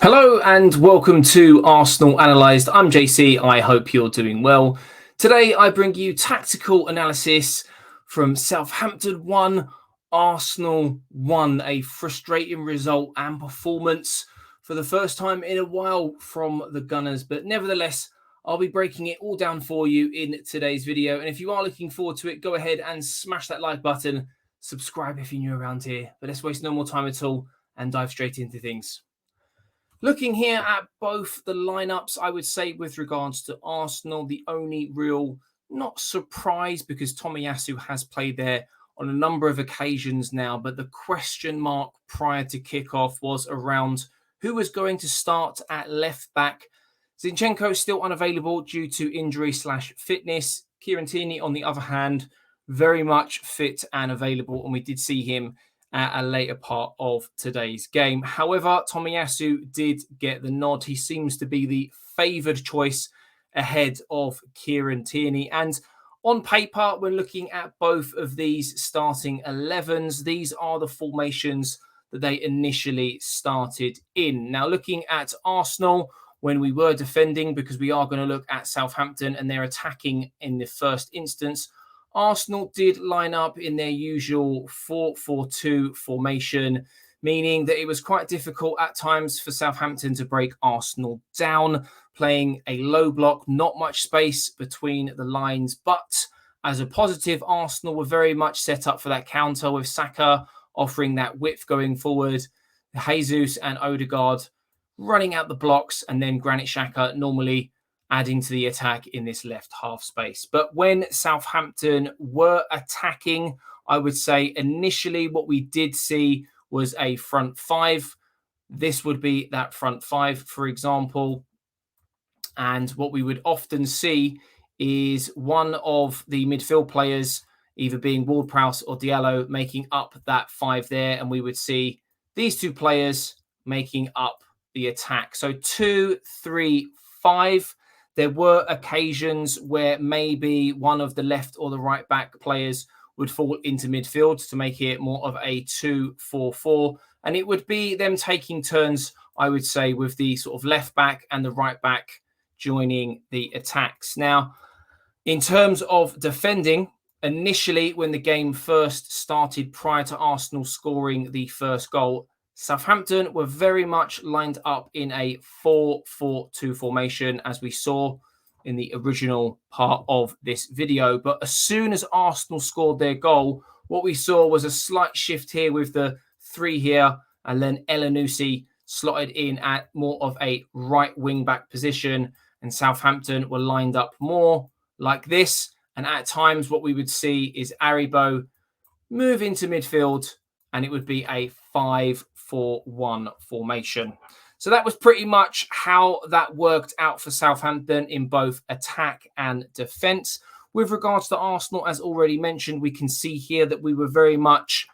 Hello and welcome to Arsenal Analysed. I'm JC. I hope you're doing well. Today I bring you tactical analysis from Southampton 1, Arsenal 1. A frustrating result and performance for the first time in a while from the Gunners. But nevertheless, I'll be breaking it all down for you in today's video. And if you are looking forward to it, go ahead and smash that like button. Subscribe if you're new around here. But let's waste no more time at all and dive straight into things. Looking here at both the lineups, I would say with regards to Arsenal, the only real not surprise because Tomiyasu has played there on a number of occasions now, but the question mark prior to kickoff was around who was going to start at left back. Zinchenko still unavailable due to injury/fitness. Kieran Tierney, on the other hand, very much fit and available, and we did see him at a later part of today's game. However, Tomiyasu did get the nod. He seems to be the favoured choice ahead of Kieran Tierney. And on paper, when looking at both of these starting 11s, these are the formations that they initially started in. Now, looking at Arsenal, when we were defending, because we are going to look at Southampton and they're attacking in the first instance, Arsenal did line up in their usual 4-4-2 formation, meaning that it was quite difficult at times for Southampton to break Arsenal down, playing a low block, not much space between the lines. But as a positive, Arsenal were very much set up for that counter with Saka offering that width going forward, Jesus and Odegaard running out the blocks, and then Granit Xhaka normally adding to the attack in this left half space. But when Southampton were attacking, I would say initially what we did see was a front five. This would be that front five, for example. And what we would often see is one of the midfield players, either being Ward-Prowse or Diallo, making up that five there. And we would see these two players making up the attack. So 2, 3, 5. There were occasions where maybe one of the left or the right back players would fall into midfield to make it more of a 2-4-4. And it would be them taking turns, I would say, with the sort of left back and the right back joining the attacks. Now, in terms of defending, initially when the game first started prior to Arsenal scoring the first goal, Southampton were very much lined up in a 4-4-2 formation, as we saw in the original part of this video. But as soon as Arsenal scored their goal, what we saw was a slight shift here with the 3 here, and then Elneny slotted in at more of a right wing back position, and Southampton were lined up more like this. And at times what we would see is Aribo move into midfield, and it would be a 5-4-1 formation. So that was pretty much how that worked out for Southampton in both attack and defence. With regards to Arsenal, as already mentioned, we can see here that we were very much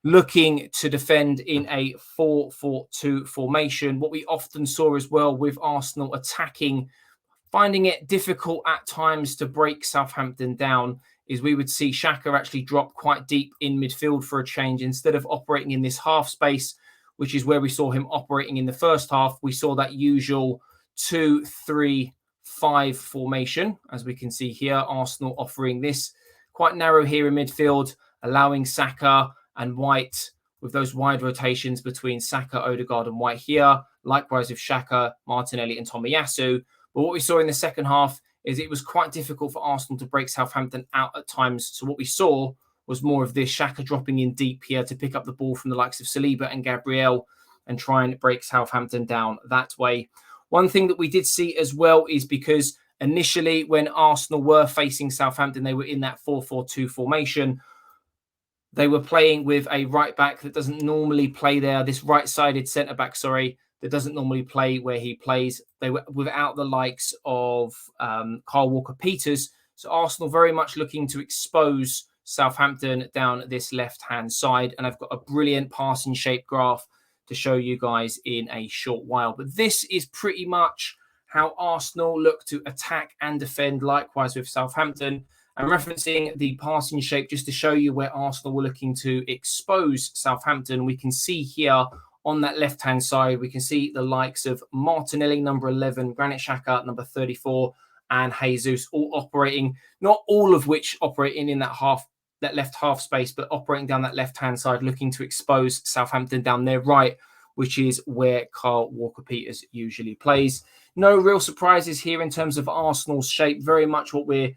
looking to defend in a 4-4-2 formation. What we often saw as well with Arsenal attacking, finding it difficult at times to break Southampton down, is we would see Xhaka actually drop quite deep in midfield for a change. Instead of operating in this half space, which is where we saw him operating in the first half, we saw that usual 2-3-5 formation. As we can see here, Arsenal offering this quite narrow here in midfield, allowing Saka and White with those wide rotations between Saka, Odegaard and White here. Likewise with Xhaka, Martinelli and Tomiyasu. But what we saw in the second half is it was quite difficult for Arsenal to break Southampton out at times. So what we saw was more of this Xhaka dropping in deep here to pick up the ball from the likes of Saliba and Gabriel and try and break Southampton down that way. One thing that we did see as well is because initially when Arsenal were facing Southampton, they were in that 4-4-2 formation. They were playing with a right back that doesn't normally play there, this right-sided centre-back, that doesn't normally play where he plays. They were without the likes of Kyle Walker-Peters. So Arsenal very much looking to expose Southampton down this left-hand side. And I've got a brilliant passing shape graph to show you guys in a short while. But this is pretty much how Arsenal look to attack and defend, likewise with Southampton. I'm referencing the passing shape just to show you where Arsenal were looking to expose Southampton. We can see here on that left-hand side, we can see the likes of Martinelli, number 11, Granit Xhaka, number 34, and Jesus, all operating, not all of which operating in that left half space, but operating down that left-hand side, looking to expose Southampton down their right, which is where Kyle Walker-Peters usually plays. No real surprises here in terms of Arsenal's shape, very much what we're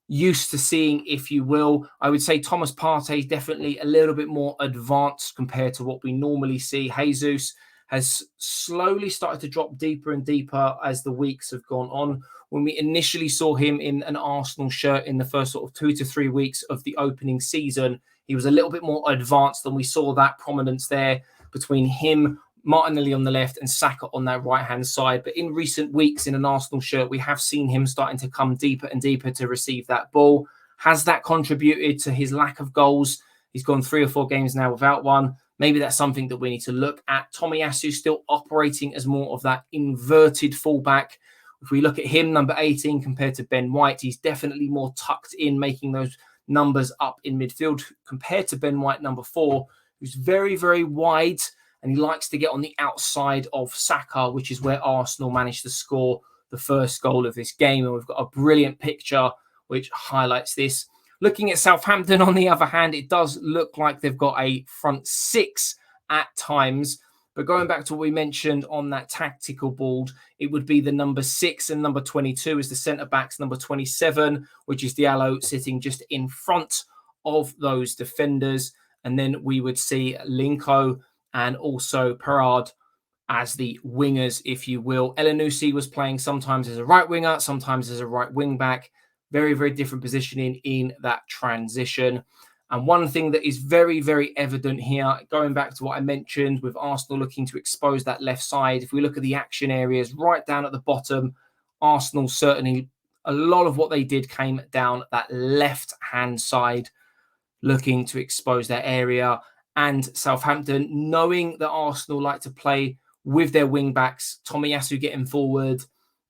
used to seeing, if you will. I would say Thomas Partey definitely a little bit more advanced compared to what we normally see. Jesus has slowly started to drop deeper and deeper as the weeks have gone on. When we initially saw him in an Arsenal shirt in the first sort of 2 to 3 weeks of the opening season, he was a little bit more advanced, and we saw that prominence there between him, Martinelli on the left, and Saka on that right-hand side. But in recent weeks in an Arsenal shirt, we have seen him starting to come deeper and deeper to receive that ball. Has that contributed to his lack of goals? He's gone 3 or 4 games now without one. Maybe that's something that we need to look at. Tomiyasu still operating as more of that inverted fullback. If we look at him, number 18, compared to Ben White, he's definitely more tucked in, making those numbers up in midfield compared to Ben White, number 4, who's very, very wide, and he likes to get on the outside of Saka, which is where Arsenal managed to score the first goal of this game. And we've got a brilliant picture which highlights this. Looking at Southampton, on the other hand, it does look like they've got a front 6 at times. But going back to what we mentioned on that tactical board, it would be the number 6 and number 22 as the centre-backs, number 27, which is Diallo, sitting just in front of those defenders. And then we would see Linko and also Perard as the wingers, if you will. Elneny was playing sometimes as a right winger, sometimes as a right wing back. Very, very different positioning in that transition. And one thing that is very, very evident here, going back to what I mentioned with Arsenal looking to expose that left side, if we look at the action areas right down at the bottom, Arsenal certainly, a lot of what they did came down that left-hand side, looking to expose that area. And Southampton, knowing that Arsenal like to play with their wing-backs, Tomiyasu getting forward,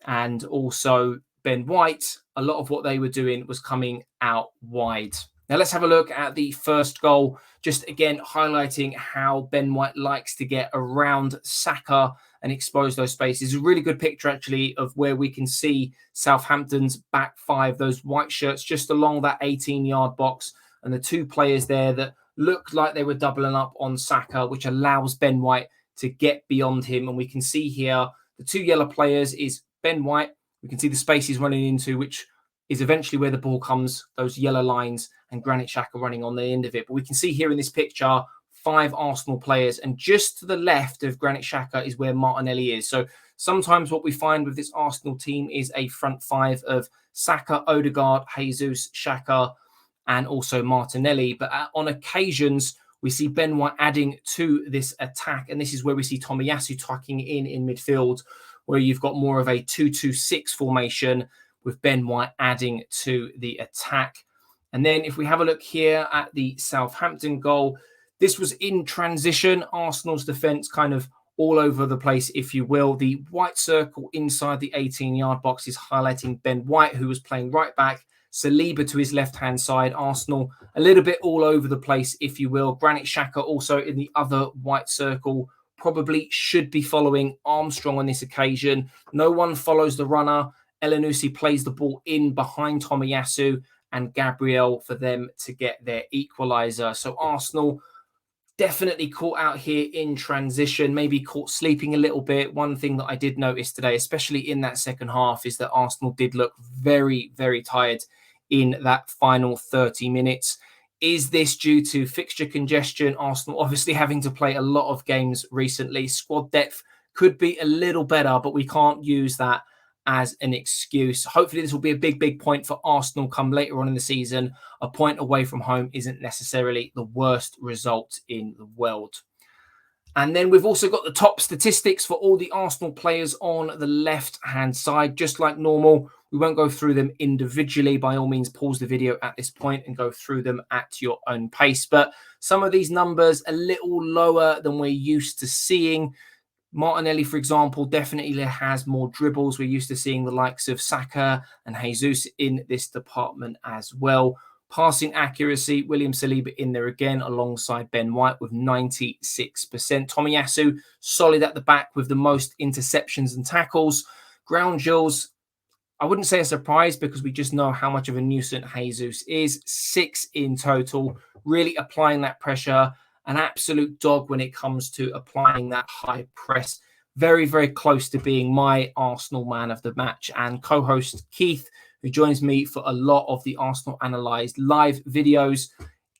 and also Ben White, a lot of what they were doing was coming out wide. Now let's have a look at the first goal, just again highlighting how Ben White likes to get around Saka and expose those spaces. A really good picture actually of where we can see Southampton's back 5, those white shirts just along that 18-yard box, and the 2 players there that looked like they were doubling up on Saka, which allows Ben White to get beyond him. And we can see here the 2 yellow players is Ben White. We can see the space he's running into, which is eventually where the ball comes, those yellow lines, and Granit Xhaka running on the end of it. But we can see here in this picture 5 Arsenal players, and just to the left of Granit Xhaka is where Martinelli is. So sometimes what we find with this Arsenal team is a front 5 of Saka, Odegaard, Jesus, Xhaka, and also Martinelli. But on occasions, we see Ben White adding to this attack, and this is where we see Tomiyasu tucking in midfield, where you've got more of a 2-2-6 formation with Ben White adding to the attack. And then if we have a look here at the Southampton goal, this was in transition. Arsenal's defence kind of all over the place, if you will. The white circle inside the 18-yard box is highlighting Ben White, who was playing right back. Saliba to his left-hand side. Arsenal a little bit all over the place, if you will. Granit Xhaka also in the other white circle. Probably should be following Armstrong on this occasion. No one follows the runner. Elneny plays the ball in behind Tomiyasu and Gabriel for them to get their equaliser. So Arsenal definitely caught out here in transition, maybe caught sleeping a little bit. One thing that I did notice today, especially in that second half, is that Arsenal did look very, very tired in that final 30 minutes. Is this due to fixture congestion? Arsenal obviously having to play a lot of games recently. Squad depth could be a little better, but we can't use that as an excuse. Hopefully this will be a big, big point for Arsenal come later on in the season. A point away from home isn't necessarily the worst result in the world. And then we've also got the top statistics for all the Arsenal players on the left-hand side. Just like normal, we won't go through them individually. By all means, pause the video at this point and go through them at your own pace. But some of these numbers a little lower than we're used to seeing. Martinelli, for example, definitely has more dribbles. We're used to seeing the likes of Saka and Jesus in this department as well. Passing accuracy, William Saliba in there again alongside Ben White with 96%. Tomiyasu, solid at the back with the most interceptions and tackles. Ground duels, I wouldn't say a surprise because we just know how much of a nuisance Jesus is. 6 in total, really applying that pressure. An absolute dog when it comes to applying that high press. Very, very close to being my Arsenal man of the match. And co-host Keith, who joins me for a lot of the Arsenal Analysed live videos,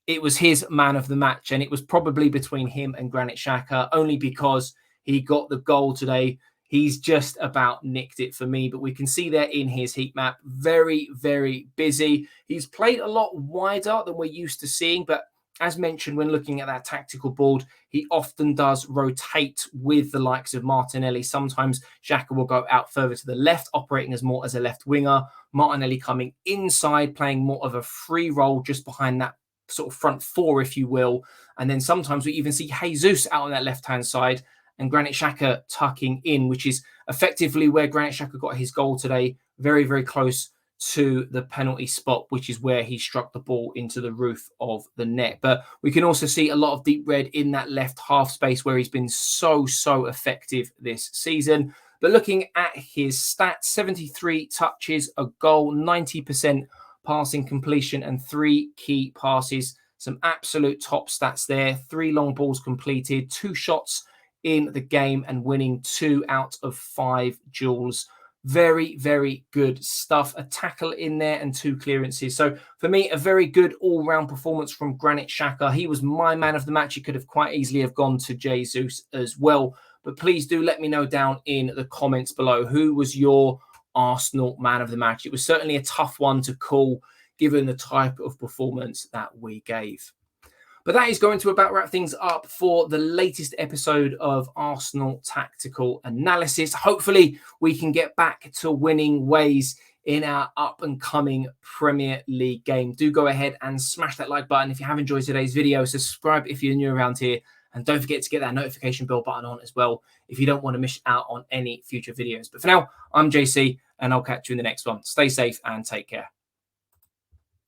it was his man of the match. And it was probably between him and Granit Xhaka, only because he got the goal today. He's just about nicked it for me, but we can see there in his heat map, very, very busy. He's played a lot wider than we're used to seeing, but as mentioned, when looking at that tactical board, he often does rotate with the likes of Martinelli. Sometimes Xhaka will go out further to the left, operating as more as a left winger. Martinelli coming inside, playing more of a free role just behind that sort of front four, if you will. And then sometimes we even see Jesus out on that left-hand side and Granit Xhaka tucking in, which is effectively where Granit Xhaka got his goal today. Very, very close to the penalty spot, which is where he struck the ball into the roof of the net. But we can also see a lot of deep red in that left half space where he's been so effective this season. But looking at his stats, 73 touches, a goal, 90% passing completion and 3 key passes. Some absolute top stats there. 3 long balls completed, 2 shots in the game and winning 2 out of 5 duels. Very, very good stuff. A tackle in there and 2 clearances. So for me, a very good all-round performance from Granit Xhaka. He was my man of the match. He could have quite easily have gone to Jesus as well. But please do let me know down in the comments below, who was your Arsenal man of the match? It was certainly a tough one to call given the type of performance that we gave. But that is going to about wrap things up for the latest episode of Arsenal Tactical Analysis. Hopefully, we can get back to winning ways in our up-and-coming Premier League game. Do go ahead and smash that like button if you have enjoyed today's video. Subscribe if you're new around here. And don't forget to get that notification bell button on as well if you don't want to miss out on any future videos. But for now, I'm JC, and I'll catch you in the next one. Stay safe and take care.